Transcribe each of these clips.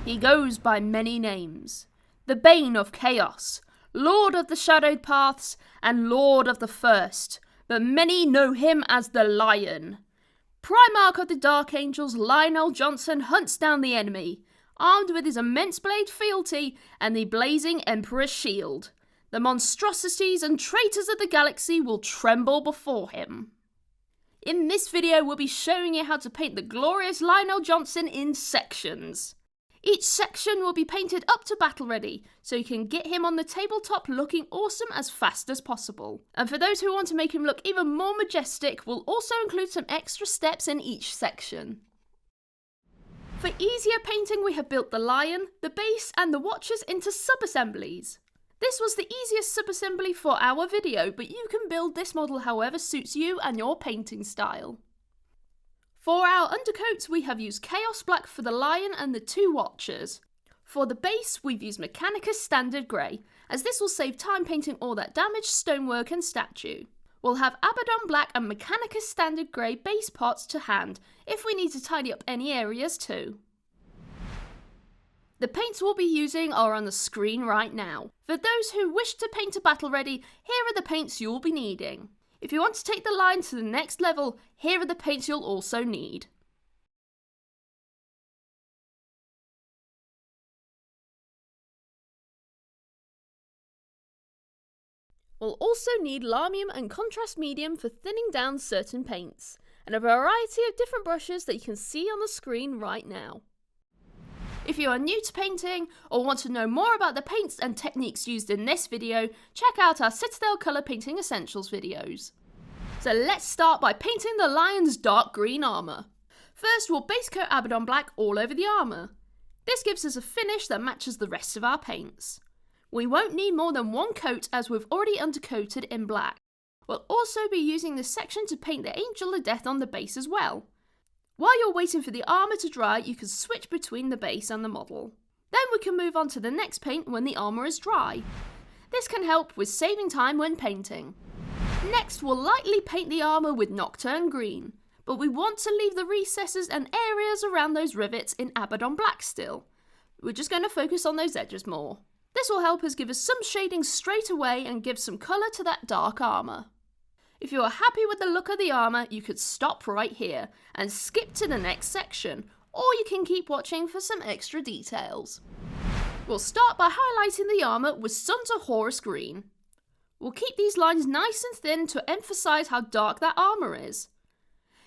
He goes by many names. The Bane of Chaos, Lord of the Shadowed Paths, and Lord of the First, but many know him as the Lion. Primarch of the Dark Angels, Lionel Johnson hunts down the enemy, armed with his immense blade fealty and the blazing Emperor's shield. The monstrosities and traitors of the galaxy will tremble before him. In this video, we'll be showing you how to paint the glorious Lionel Johnson in sections. Each section will be painted up to battle ready, so you can get him on the tabletop looking awesome as fast as possible. And for those who want to make him look even more majestic, we'll also include some extra steps in each section. For easier painting, we have built the lion, the base, and the watchers into sub-assemblies. This was the easiest sub-assembly for our video, but you can build this model however suits you and your painting style. For our undercoats, we have used Chaos Black for the Lion and the two Watchers. For the base, we've used Mechanicus Standard Grey, as this will save time painting all that damaged stonework and statue. We'll have Abaddon Black and Mechanicus Standard Grey base pots to hand, if we need to tidy up any areas too. The paints we'll be using are on the screen right now. For those who wish to paint a battle ready, here are the paints you'll be needing. If you want to take the line to the next level, here are the paints you'll also need. We'll also need Larmium and Contrast Medium for thinning down certain paints, and a variety of different brushes that you can see on the screen right now. If you are new to painting or want to know more about the paints and techniques used in this video, check out our Citadel Colour Painting Essentials videos. So let's start by painting the lion's dark green armour. First, we'll base coat Abaddon Black all over the armour. This gives us a finish that matches the rest of our paints. We won't need more than one coat as we've already undercoated in black. We'll also be using this section to paint the Angel of Death on the base as well. While you're waiting for the armour to dry, you can switch between the base and the model. Then we can move on to the next paint when the armour is dry. This can help with saving time when painting. Next, we'll lightly paint the armour with Nocturne Green, but we want to leave the recesses and areas around those rivets in Abaddon Black still. We're just going to focus on those edges more. This will help us give us some shading straight away and give some colour to that dark armour. If you are happy with the look of the armour, you could stop right here and skip to the next section, or you can keep watching for some extra details. We'll start by highlighting the armour with Sons of Horus Green. We'll keep these lines nice and thin to emphasise how dark that armour is.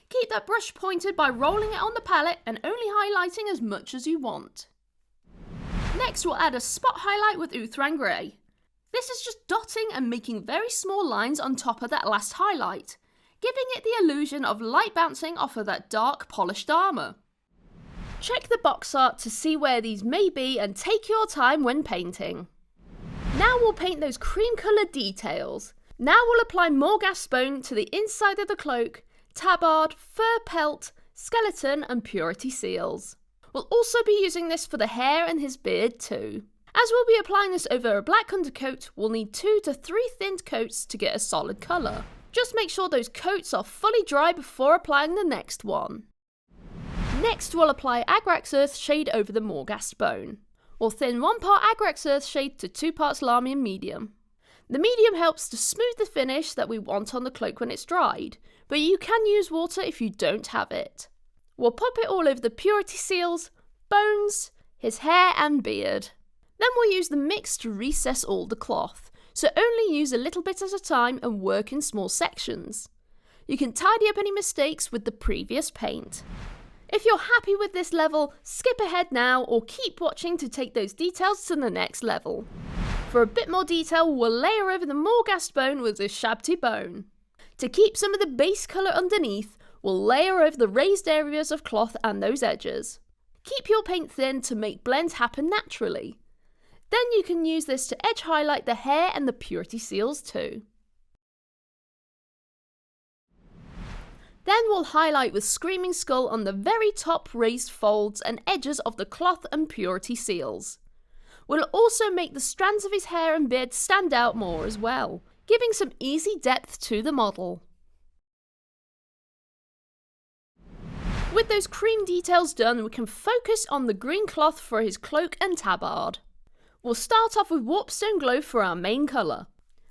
Keep that brush pointed by rolling it on the palette and only highlighting as much as you want. Next, we'll add a spot highlight with Uthran Grey. This is just dotting and making very small lines on top of that last highlight, giving it the illusion of light bouncing off of that dark polished armour. Check the box art to see where these may be and take your time when painting. Now we'll paint those cream coloured details. Now we'll apply Morghast Bone to the inside of the cloak, tabard, fur pelt, skeleton and purity seals. We'll also be using this for the hair and his beard too. As we'll be applying this over a black undercoat, we'll need 2 to 3 thinned coats to get a solid colour. Just make sure those coats are fully dry before applying the next one. Next, we'll apply Agrax Earth Shade over the Morghast Bone. We'll thin 1 part Agrax Earth Shade to 2 parts Larmium Medium. The medium helps to smooth the finish that we want on the cloak when it's dried, but you can use water if you don't have it. We'll pop it all over the purity seals, bones, his hair and beard. Then we'll use the mix to recess all the cloth, so only use a little bit at a time and work in small sections. You can tidy up any mistakes with the previous paint. If you're happy with this level, skip ahead now or keep watching to take those details to the next level. For a bit more detail, we'll layer over the Morghast Bone with the Shabti Bone. To keep some of the base colour underneath, we'll layer over the raised areas of cloth and those edges. Keep your paint thin to make blends happen naturally. Then you can use this to edge highlight the hair and the purity seals too. Then we'll highlight with Screaming Skull on the very top raised folds and edges of the cloth and purity seals. We'll also make the strands of his hair and beard stand out more as well, giving some easy depth to the model. With those cream details done, we can focus on the green cloth for his cloak and tabard. We'll start off with Warpstone Glow for our main colour.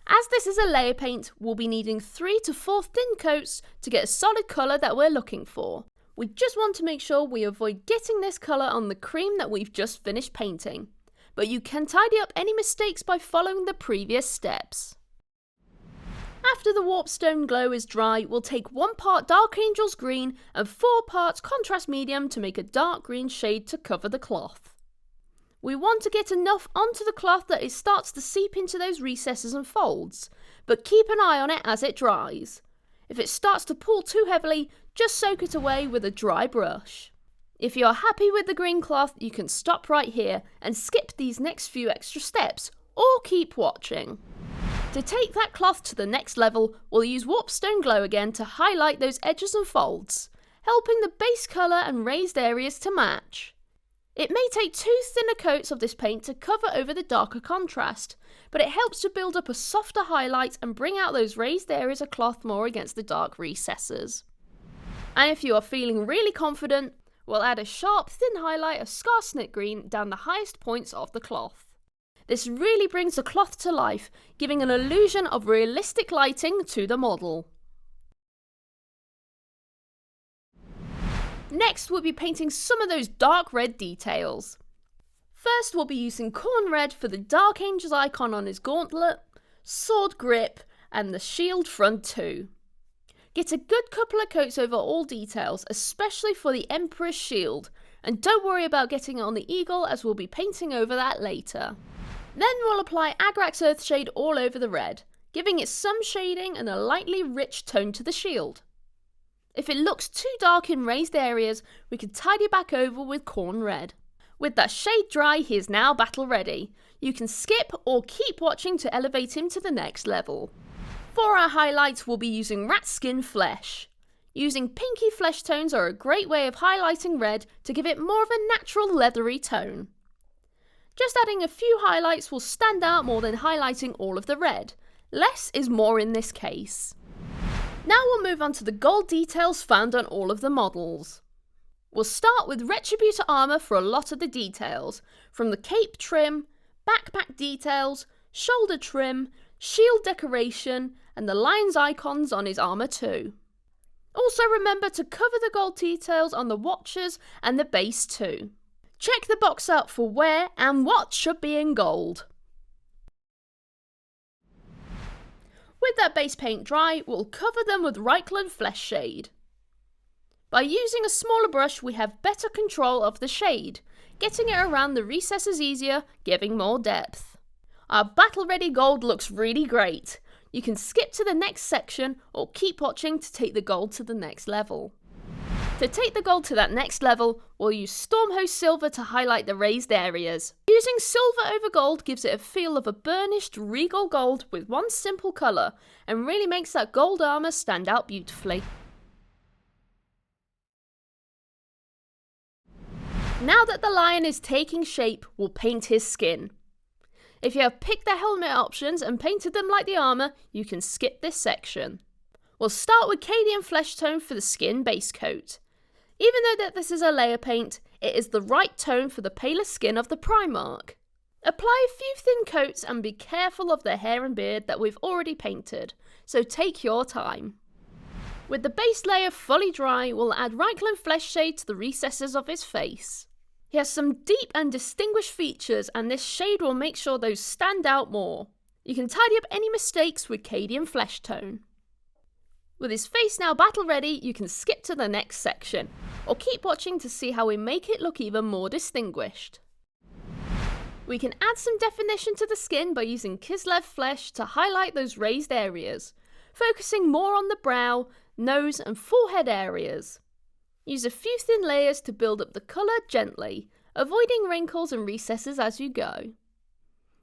As this is a layer paint, we'll be needing 3 to 4 thin coats to get a solid colour that we're looking for. We just want to make sure we avoid getting this colour on the cream that we've just finished painting. But you can tidy up any mistakes by following the previous steps. After the Warpstone Glow is dry, we'll take 1 part Dark Angel's Green and 4 parts Contrast Medium to make a dark green shade to cover the cloth. We want to get enough onto the cloth that it starts to seep into those recesses and folds, but keep an eye on it as it dries. If it starts to pull too heavily, just soak it away with a dry brush. If you're happy with the green cloth, you can stop right here and skip these next few extra steps, or keep watching. To take that cloth to the next level, we'll use Warpstone Glow again to highlight those edges and folds, helping the base colour and raised areas to match. It may take 2 thinner coats of this paint to cover over the darker contrast, but it helps to build up a softer highlight and bring out those raised areas of cloth more against the dark recesses. And if you are feeling really confident, we'll add a sharp thin highlight of Scarsnit Green down the highest points of the cloth. This really brings the cloth to life, giving an illusion of realistic lighting to the model. Next, we'll be painting some of those dark red details. First, we'll be using Khorne Red for the Dark Angel's icon on his gauntlet, sword grip, and the shield front too. Get a good couple of coats over all details, especially for the Emperor's shield, and don't worry about getting it on the eagle as we'll be painting over that later. Then we'll apply Agrax Earthshade all over the red, giving it some shading and a lightly rich tone to the shield. If it looks too dark in raised areas, we can tidy back over with Khorne Red. With that shade dry, he is now battle ready. You can skip or keep watching to elevate him to the next level. For our highlights, we'll be using Rat Skin Flesh. Using pinky flesh tones are a great way of highlighting red to give it more of a natural leathery tone. Just adding a few highlights will stand out more than highlighting all of the red. Less is more in this case. Now we'll move on to the gold details found on all of the models. We'll start with Retributor armour for a lot of the details, from the cape trim, backpack details, shoulder trim, shield decoration, and the lion's icons on his armour too. Also remember to cover the gold details on the watches and the base too. Check the box out for where and what should be in gold. With that base paint dry, we'll cover them with Reikland Flesh Shade. By using a smaller brush, we have better control of the shade, getting it around the recesses easier, giving more depth. Our battle ready gold looks really great. You can skip to the next section or keep watching to take the gold to the next level. To take the gold to that next level, we'll use Stormhost Silver to highlight the raised areas. Using silver over gold gives it a feel of a burnished regal gold with one simple colour and really makes that gold armour stand out beautifully. Now that the lion is taking shape, we'll paint his skin. If you have picked the helmet options and painted them like the armour, you can skip this section. We'll start with Cadian Flesh Tone for the skin base coat. Even though this is a layer paint, it is the right tone for the paler skin of the Primarch. Apply a few thin coats and be careful of the hair and beard that we've already painted, so take your time. With the base layer fully dry, we'll add Reikland Flesh Shade to the recesses of his face. He has some deep and distinguished features, and this shade will make sure those stand out more. You can tidy up any mistakes with Cadian Flesh Tone. With his face now battle ready, you can skip to the next section, or keep watching to see how we make it look even more distinguished. We can add some definition to the skin by using Kislev Flesh to highlight those raised areas, focusing more on the brow, nose and forehead areas. Use a few thin layers to build up the colour gently, avoiding wrinkles and recesses as you go.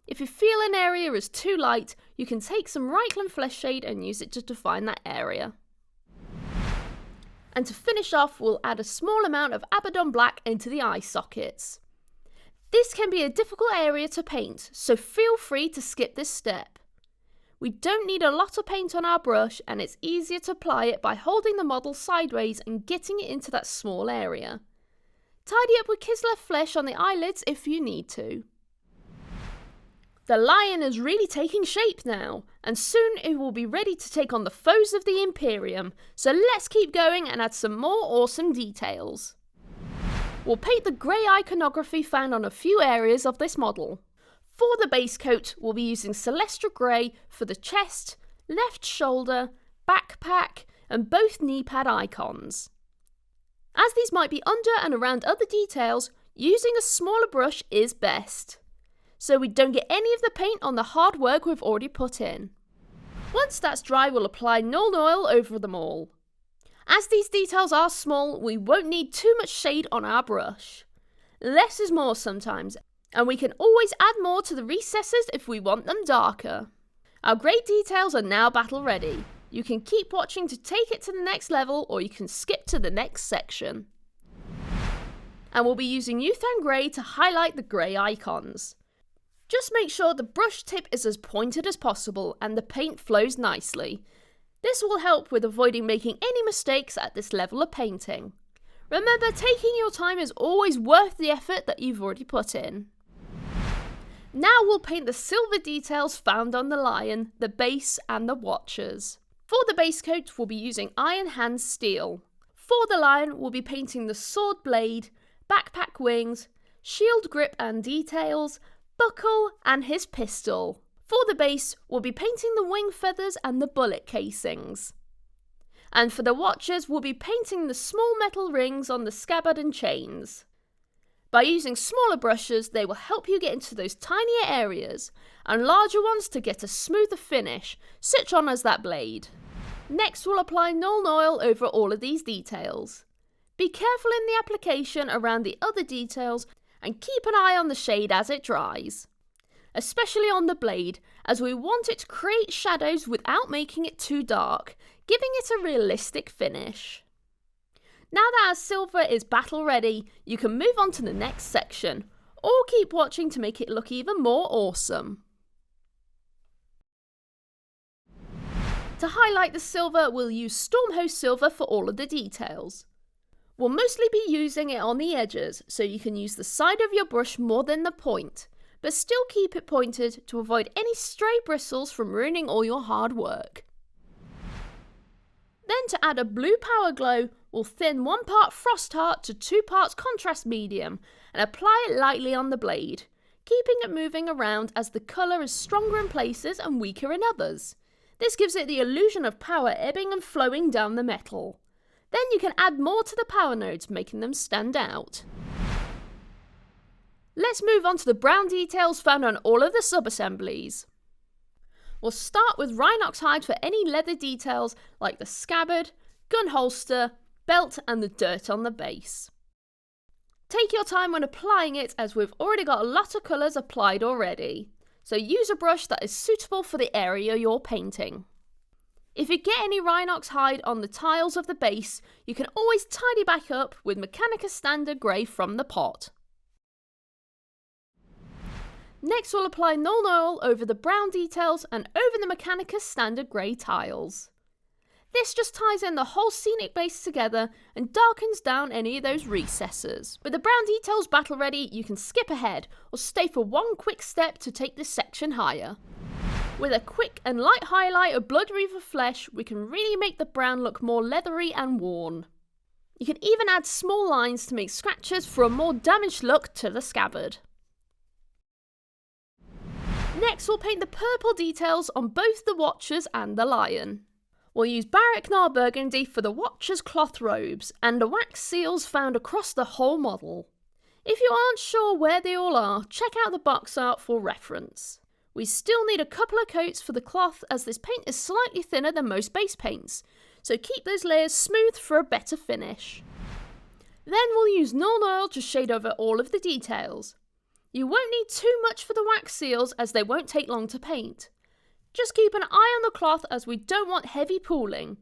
If you feel an area is too light, you can take some Reikland Flesh Shade and use it to define that area. And to finish off, we'll add a small amount of Abaddon Black into the eye sockets. This can be a difficult area to paint, so feel free to skip this step. We don't need a lot of paint on our brush, and it's easier to apply it by holding the model sideways and getting it into that small area. Tidy up with Kislev flesh on the eyelids if you need to. The lion is really taking shape now, and soon it will be ready to take on the foes of the Imperium, so let's keep going and add some more awesome details. We'll paint the grey iconography found on a few areas of this model. For the base coat, we'll be using Celestra Grey for the chest, left shoulder, backpack, and both knee pad icons. As these might be under and around other details, using a smaller brush is best, so we don't get any of the paint on the hard work we've already put in. Once that's dry, we'll apply Nuln Oil over them all. As these details are small, we won't need too much shade on our brush. Less is more sometimes, and we can always add more to the recesses if we want them darker. Our grey details are now battle ready. You can keep watching to take it to the next level, or you can skip to the next section. And we'll be using Yuthan Grey to highlight the grey icons. Just make sure the brush tip is as pointed as possible and the paint flows nicely. This will help with avoiding making any mistakes at this level of painting. Remember, taking your time is always worth the effort that you've already put in. Now we'll paint the silver details found on the lion, the base and the watchers. For the base coat, we'll be using Iron Hand Steel. For the lion, we'll be painting the sword blade, backpack wings, shield grip and details, buckle and his pistol. For the base, we'll be painting the wing feathers and the bullet casings. And for the watchers, we'll be painting the small metal rings on the scabbard and chains. By using smaller brushes, they will help you get into those tinier areas, and larger ones to get a smoother finish, such on as that blade. Next, we'll apply Nuln Oil over all of these details. Be careful in the application around the other details, and keep an eye on the shade as it dries. Especially on the blade, as we want it to create shadows without making it too dark, giving it a realistic finish. Now that our silver is battle ready, you can move on to the next section, or keep watching to make it look even more awesome. To highlight the silver, we'll use Stormhost Silver for all of the details. We'll mostly be using it on the edges, so you can use the side of your brush more than the point, but still keep it pointed to avoid any stray bristles from ruining all your hard work. Then to add a blue power glow, we'll thin 1 part Frostheart to 2 parts Contrast Medium and apply it lightly on the blade, keeping it moving around as the colour is stronger in places and weaker in others. This gives it the illusion of power ebbing and flowing down the metal. Then you can add more to the power nodes, making them stand out. Let's move on to the brown details found on all of the sub-assemblies. We'll start with Rhinox hide for any leather details like the scabbard, gun holster, belt and the dirt on the base. Take your time when applying it, as we've already got a lot of colours applied already, so use a brush that is suitable for the area you're painting. If you get any Rhinox hide on the tiles of the base, you can always tidy back up with Mechanica Standard Grey from the pot. Next, we'll apply Nuln Oil over the brown details and over the Mechanica Standard Grey tiles. This just ties in the whole scenic base together and darkens down any of those recesses. With the brown details battle ready, you can skip ahead or stay for one quick step to take this section higher. With a quick and light highlight of Blood Reaver flesh, we can really make the brown look more leathery and worn. You can even add small lines to make scratches for a more damaged look to the scabbard. Next, we'll paint the purple details on both the watchers and the lion. We'll use Baraknar Burgundy for the watchers' cloth robes and the wax seals found across the whole model. If you aren't sure where they all are, check out the box art for reference. We still need a couple of coats for the cloth, as this paint is slightly thinner than most base paints, so keep those layers smooth for a better finish. Then we'll use Nuln Oil to shade over all of the details. You won't need too much for the wax seals, as they won't take long to paint. Just keep an eye on the cloth, as we don't want heavy pooling.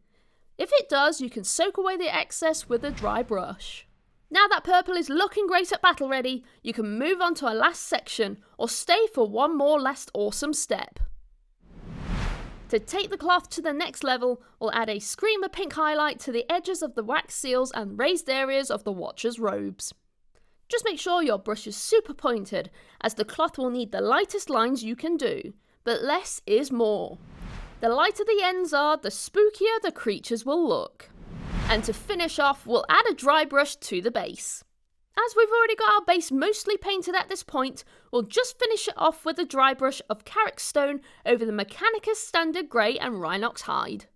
If it does, you can soak away the excess with a dry brush. Now that purple is looking great at battle ready, you can move on to our last section, or stay for one more last awesome step. To take the cloth to the next level, we'll add a Screamer pink highlight to the edges of the wax seals and raised areas of the Watcher's robes. Just make sure your brush is super pointed, as the cloth will need the lightest lines you can do, but less is more. The lighter the ends are, the spookier the creatures will look. And to finish off, we'll add a dry brush to the base. As we've already got our base mostly painted at this point, we'll just finish it off with a dry brush of Carrick Stone over the Mechanicus Standard Grey and Rhinox Hide.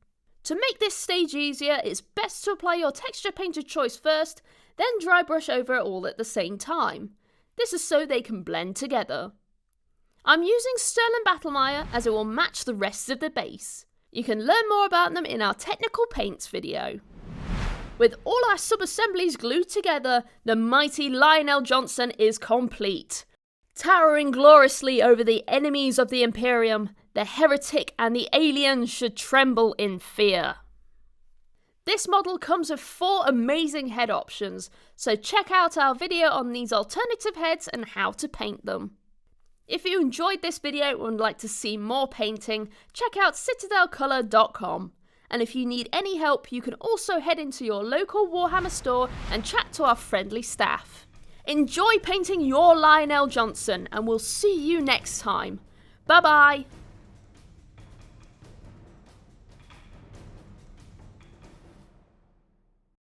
To make this stage easier, it's best to apply your texture paint of choice first, then dry brush over it all at the same time. This is so they can blend together. I'm using Sterling Battlemire as it will match the rest of the base. You can learn more about them in our technical paints video. With all our sub-assemblies glued together, the mighty Lionel Johnson is complete. Towering gloriously over the enemies of the Imperium, the heretic and the aliens should tremble in fear. This model comes with 4 amazing head options, so check out our video on these alternative heads and how to paint them. If you enjoyed this video and would like to see more painting, check out citadelcolor.com. And if you need any help, you can also head into your local Warhammer store and chat to our friendly staff. Enjoy painting your Lionel Johnson, and we'll see you next time. Bye bye!